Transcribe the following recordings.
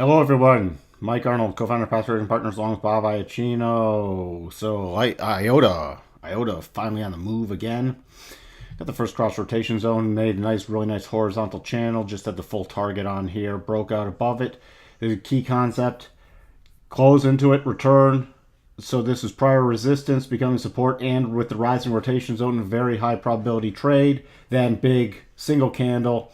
Hello everyone, Mike Arnold, co-founder, pastor, and partners along with Bob Iacchino. So IOTA finally on the move again. Got the first cross rotation zone, made a really nice horizontal channel, just had the full target on here, broke out above it. There's a key concept, close into it, return. So this is prior resistance becoming support, and with the rising rotation zone, very high probability trade. Then big single candle.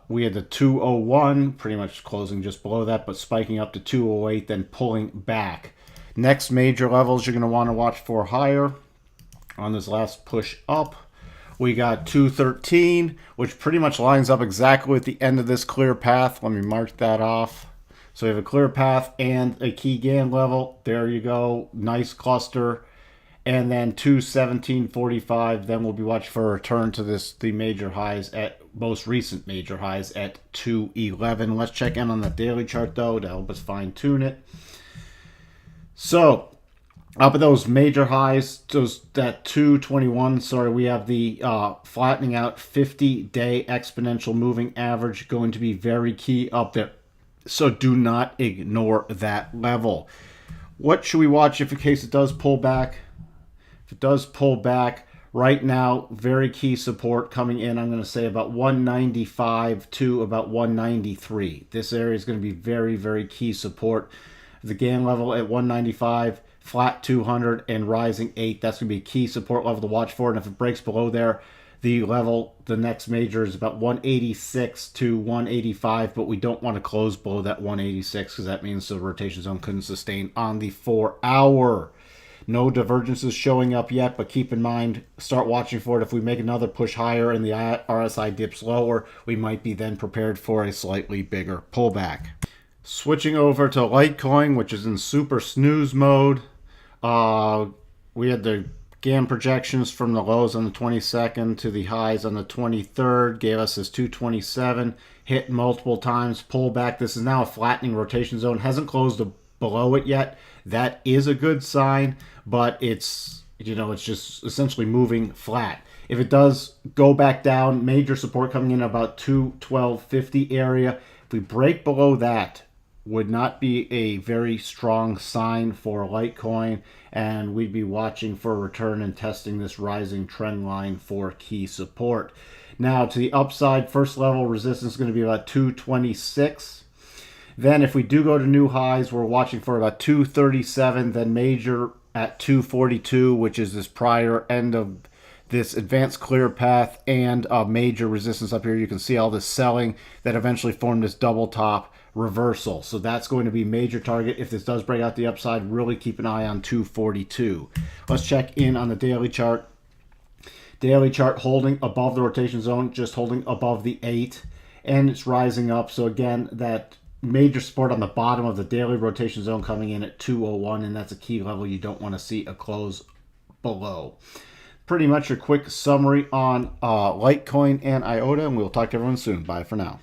We had the 201 pretty much closing just below that, but spiking up to 208, then pulling back. Next major levels you're going to want to watch for higher on this last push up. We got 213, which pretty much lines up exactly with the end of this clear path. Let me mark that off. So we have a clear path and a key GAN level. There you go. Nice cluster. And then 217.45. Then we'll be watching for a return to the major highs at most recent major highs at 211. Let's check in on the daily chart though to help us fine tune it. So up at those major highs, that 221, we have the flattening out 50-day exponential moving average going to be very key up there. So do not ignore that level. What should we watch if in case it does pull back? If it does pull back, right now, very key support coming in, I'm going to say about 195 to about 193. This area is going to be very, very key support. The GAN level at 195, flat 200, and rising 8. That's going to be a key support level to watch for. And if it breaks below there, the next major is about 186 to 185, but we don't want to close below that 186 because that means the rotation zone couldn't sustain on the 4-hour. No divergences showing up yet, but keep in mind, start watching for it. If we make another push higher and the RSI dips lower, we might be then prepared for a slightly bigger pullback. Switching over to LITECOIN, which is in super snooze mode. We had the GAN projections from the lows on the 22nd to the highs on the 23rd, gave us this 227, hit multiple times, pullback. This is now a flattening rotation zone, hasn't closed below it yet. That is a good sign, but it's just essentially moving flat. If it does go back down, major support coming in about 212.50 area. If we break below that, would not be a very strong sign for LITECOIN, and we'd be watching for a return and testing this rising trend line for key support. Now to the upside, first level resistance is going to be about 226. Then if we do go to new highs, we're watching for about 237, then major at 242, which is this prior end of this advanced clear path, and a major resistance up here. You can see all this selling that eventually formed this double top reversal. So that's going to be major target. If this does break out the upside, really keep an eye on 242. Let's check in on the daily chart. Daily chart holding above the rotation zone, just holding above the 8, and it's rising up. So again, that major support on the bottom of the daily rotation zone coming in at 201, and that's a key level you don't want to see a close below. Pretty much a quick summary on LITECOIN and IOTA, and we'll talk to everyone soon. Bye for now.